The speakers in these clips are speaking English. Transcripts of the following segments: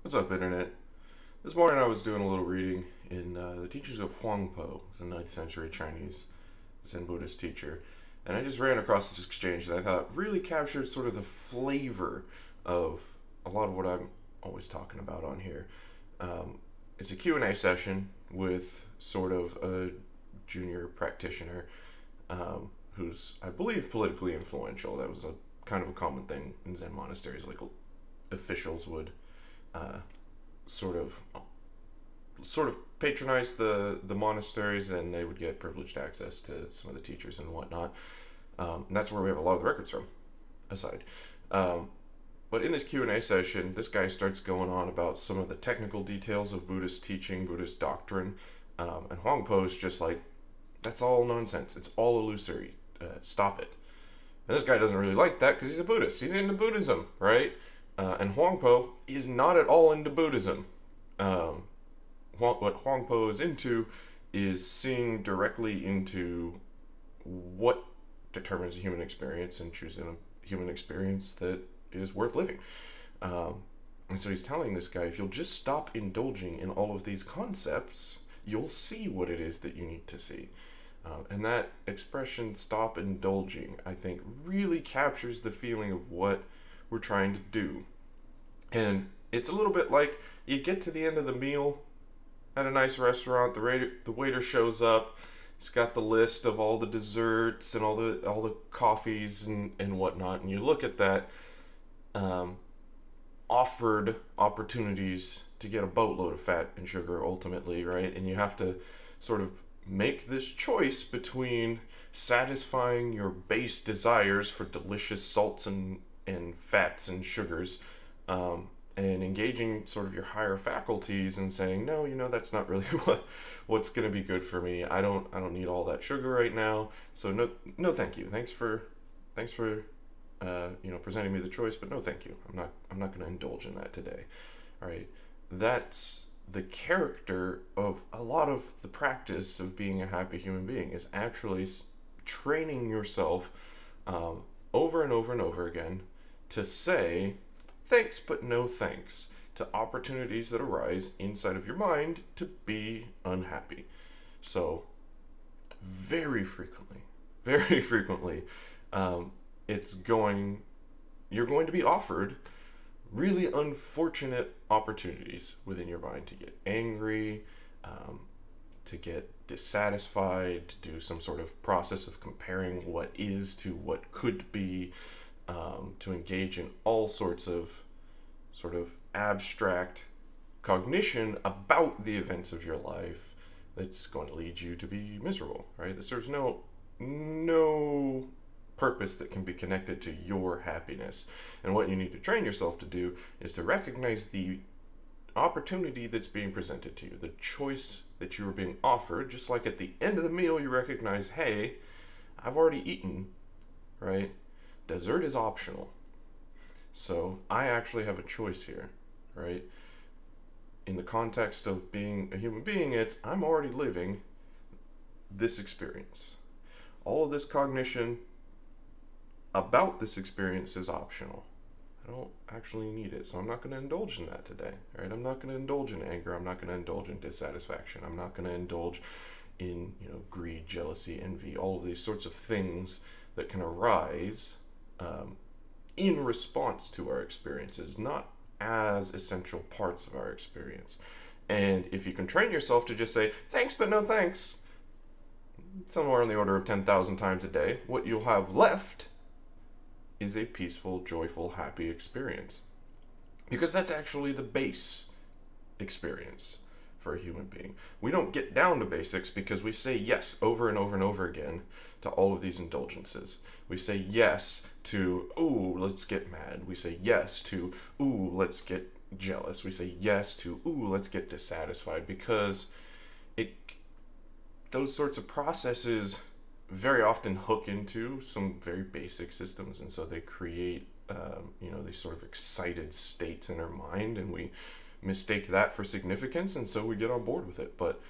What's up, Internet? This morning I was doing a little reading in the teachings of Huang Po, the 9th century Chinese Zen Buddhist teacher, and I just ran across this exchange that I thought really captured sort of the flavor of a lot of what I'm always talking about on here. It's a Q&A session with sort of a junior practitioner who's, I believe, politically influential. That was a kind of a common thing in Zen monasteries, like officials would uh, sort of patronize the monasteries, and they would get privileged access to some of the teachers and whatnot. And that's where we have a lot of the records from, aside. But in this Q&A session, this guy starts going on about some of the technical details of Buddhist teaching, Buddhist doctrine, and Huang Po is just like, that's all nonsense. It's all illusory. Stop it. And this guy doesn't really like that because he's a Buddhist. He's into Buddhism, right? And Huang Po is not at all into Buddhism. What Huang Po is into is seeing directly into what determines a human experience and choosing a human experience that is worth living. And so he's telling this guy, if you'll just stop indulging in all of these concepts, you'll see what it is that you need to see. And that expression, stop indulging, I think really captures the feeling of what we're trying to do. And it's a little bit like you get to the end of the meal at a nice restaurant, the waiter shows up, he's got the list of all the desserts and all the coffees and whatnot, and you look at that offered opportunities to get a boatload of fat and sugar ultimately, right? And you have to sort of make this choice between satisfying your base desires for delicious salts and fats and sugars, and engaging sort of your higher faculties and saying, no, that's not really what's going to be good for me. I don't need all that sugar right now. So no, thank you. Thanks for presenting me the choice, but no, thank you. I'm not going to indulge in that today. All right. That's the character of a lot of the practice of being a happy human being, is actually training yourself over and over and over again to say thanks but no thanks to opportunities that arise inside of your mind to be unhappy. So very frequently, you're going to be offered really unfortunate opportunities within your mind to get angry, to get dissatisfied, to do some sort of process of comparing what is to what could be, to engage in all sorts of sort of abstract cognition about the events of your life that's going to lead you to be miserable, right? That serves no purpose that can be connected to your happiness. And what you need to train yourself to do is to recognize the opportunity that's being presented to you, the choice that you are being offered, just like at the end of the meal you recognize, hey, I've already eaten, right? Dessert is optional. So I actually have a choice here, right? In the context of being a human being, it's I'm already living this experience. All of this cognition about this experience is optional. I don't actually need it, so I'm not going to indulge in that today, right? I'm not going to indulge in anger. I'm not going to indulge in dissatisfaction. I'm not going to indulge in, greed, jealousy, envy, all of these sorts of things that can arise in response to our experiences, not as essential parts of our experience. And if you can train yourself to just say, thanks but no thanks, somewhere on the order of 10,000 times a day, what you'll have left is a peaceful, joyful, happy experience. Because that's actually the base experience for a human being. We don't get down to basics because we say yes over and over and over again to all of these indulgences. We say yes to, ooh, let's get mad. We say yes to, ooh, let's get jealous. We say yes to, ooh, let's get dissatisfied, because those sorts of processes very often hook into some very basic systems, and so they create these sort of excited states in our mind, and we mistake that for significance, and so we get on board with it. But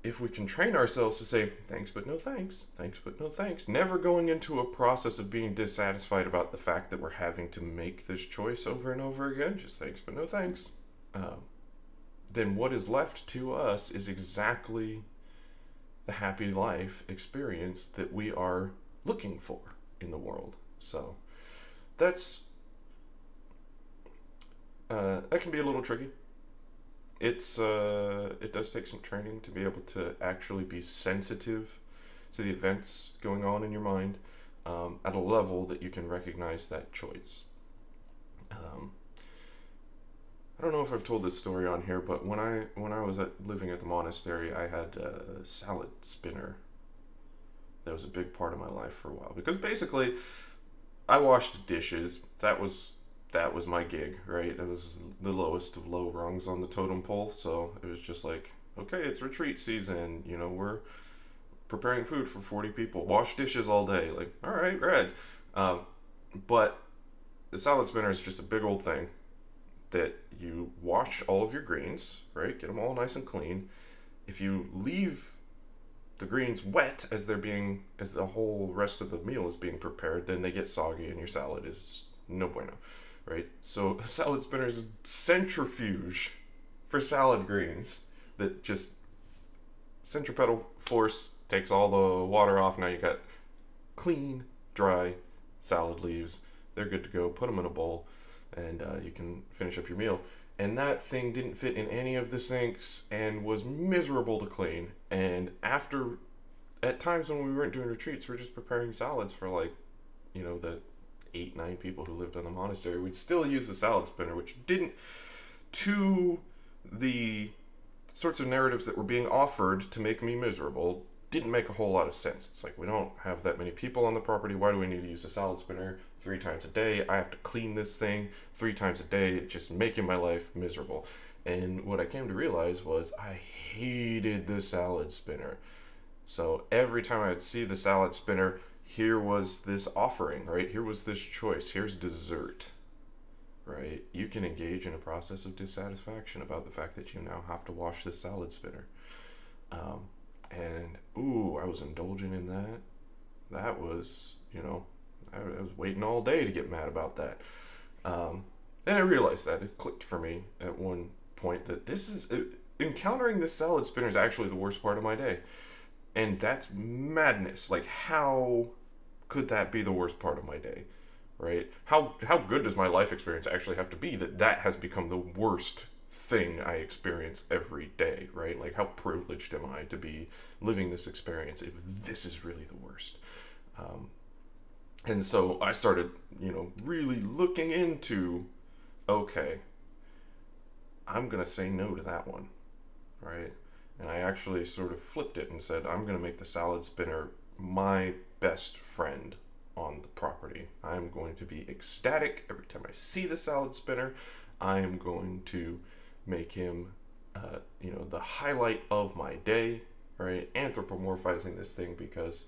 if we can train ourselves to say thanks but no thanks, thanks but no thanks, never going into a process of being dissatisfied about the fact that we're having to make this choice over and over again, just thanks but no thanks, then what is left to us is exactly the happy life experience that we are looking for in the world. So that's that can be a little tricky. It does take some training to be able to actually be sensitive to the events going on in your mind at a level that you can recognize that choice. I don't know if I've told this story on here, but when I was living at the monastery, I had a salad spinner. That was a big part of my life for a while, because basically I washed dishes. That was my gig, right? It was the lowest of low rungs on the totem pole. So it was just like, okay, it's retreat season. You know, we're preparing food for 40 people. Wash dishes all day. Like, all right, red. But the salad spinner is just a big old thing that you wash all of your greens, right? Get them all nice and clean. If you leave the greens wet as the whole rest of the meal is being prepared, then they get soggy and your salad is no bueno, right? So a salad spinner is a centrifuge for salad greens that just centripetal force takes all the water off. Now you got clean, dry salad leaves. They're good to go. Put them in a bowl and you can finish up your meal. And that thing didn't fit in any of the sinks and was miserable to clean. And at times when we weren't doing retreats, we're just preparing salads for the 8-9 people who lived on the monastery. We'd still use the salad spinner, which didn't, to the sorts of narratives that were being offered to make me miserable, didn't make a whole lot of sense. It's like, we don't have that many people on the property. Why do we need to use a salad spinner 3 times a day? I have to clean this thing 3 times a day. It's just making my life miserable. And what I came to realize was I hated the salad spinner. So every time I would see the salad spinner, here was this offering, right? Here was this choice. Here's dessert, right? You can engage in a process of dissatisfaction about the fact that you now have to wash this salad spinner. I was indulging in that. That was, I was waiting all day to get mad about that. And I realized that it clicked for me at one point that encountering this salad spinner is actually the worst part of my day. And that's madness. Like, how could that be the worst part of my day, right? How good does my life experience actually have to be that has become the worst thing I experience every day, right? Like, how privileged am I to be living this experience if this is really the worst? And so I started, really looking into, okay, I'm going to say no to that one, right? And I actually sort of flipped it and said, I'm going to make the salad spinner my best friend on the property. I'm going to be ecstatic every time I see the salad spinner. I am going to make him, the highlight of my day, right? Anthropomorphizing this thing because,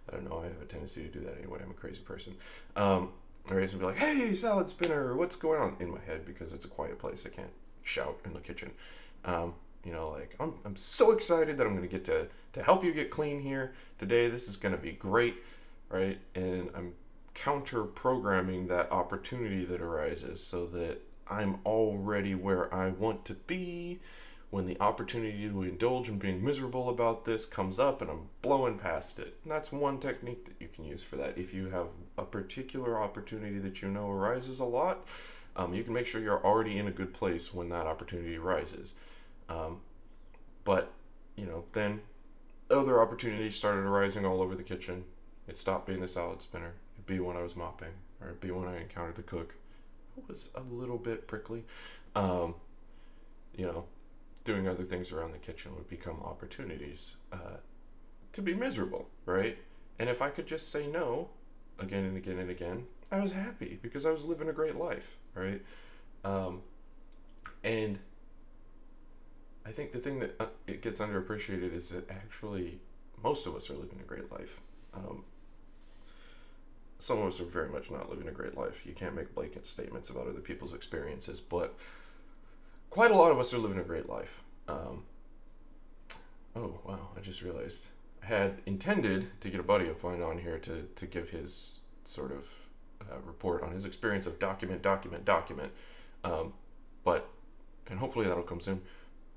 I don't know, I have a tendency to do that anyway. I'm a crazy person. Right, so be like, hey, salad spinner, what's going on in my head, because it's a quiet place. I can't shout in the kitchen. I'm so excited that I'm going to get to help you get clean here today. This is going to be great, right? And I'm counter-programming that opportunity that arises so that I'm already where I want to be when the opportunity to indulge in being miserable about this comes up, and I'm blowing past it. And that's one technique that you can use for that. If you have a particular opportunity that arises a lot, you can make sure you're already in a good place when that opportunity arises. But then other opportunities started arising all over the kitchen. It stopped being the salad spinner. It'd be when I was mopping, or it'd be when I encountered the cook. It was a little bit prickly. Doing other things around the kitchen would become opportunities to be miserable, right? And if I could just say no again and again and again, I was happy because I was living a great life, right? And I think the thing that it gets underappreciated is that actually most of us are living a great life. Some of us are very much not living a great life. You can't make blanket statements about other people's experiences, but quite a lot of us are living a great life. Oh, wow, I just realized. I had intended to get a buddy of mine on here to give his sort of report on his experience of document. Um, but, and hopefully that'll come soon.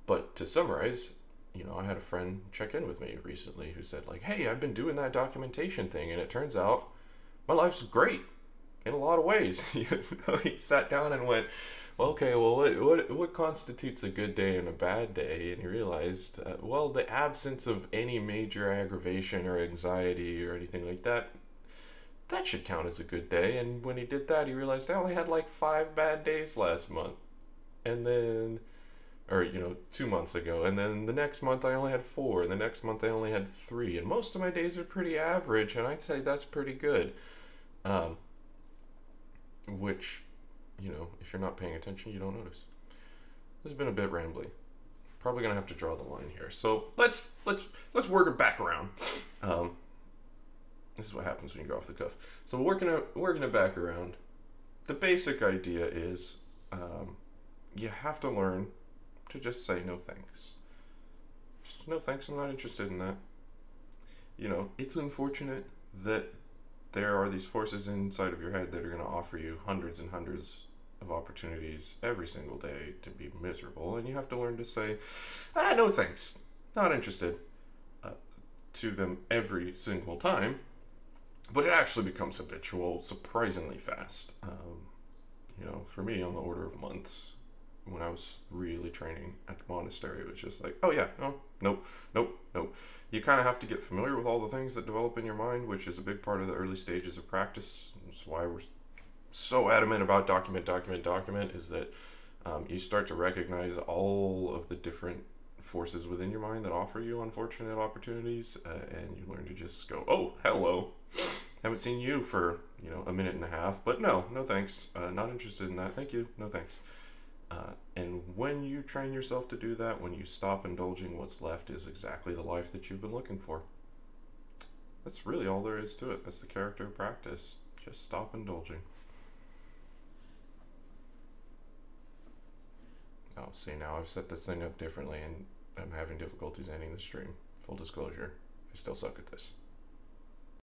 But to summarize, I had a friend check in with me recently who said, like, hey, I've been doing that documentation thing, and it turns out my life's great in a lot of ways. He sat down and went, well, okay, well, what constitutes a good day and a bad day? And he realized, well, the absence of any major aggravation or anxiety or anything like that, that should count as a good day. And when he did that, he realized I only had like 5 bad days last month. And then, or, 2 months ago. And then the next month I only had 4. And the next month I only had 3. And most of my days are pretty average. And I'd say that's pretty good. Which, if you're not paying attention, you don't notice. This has been a bit rambly. Probably gonna have to draw the line here. So let's work it back around. This is what happens when you go off the cuff. So working it back around. The basic idea is, you have to learn to just say no thanks. Just no thanks. I'm not interested in that. It's unfortunate that there are these forces inside of your head that are going to offer you hundreds and hundreds of opportunities every single day to be miserable, and you have to learn to say, no thanks, not interested, to them every single time. But it actually becomes habitual surprisingly fast. For me, on the order of months. When I was really training at the monastery, it was just like, oh yeah, no, nope. You kind of have to get familiar with all the things that develop in your mind, which is a big part of the early stages of practice. That's why we're so adamant about document, is that you start to recognize all of the different forces within your mind that offer you unfortunate opportunities, and you learn to just go, oh, hello. Haven't seen you for, a minute and a half, but no thanks. Not interested in that. Thank you. No thanks. And when you train yourself to do that, when you stop indulging, what's left is exactly the life that you've been looking for. That's really all there is to it. That's the character of practice. Just stop indulging. Oh, see, now I've set this thing up differently and I'm having difficulties ending the stream. Full disclosure, I still suck at this.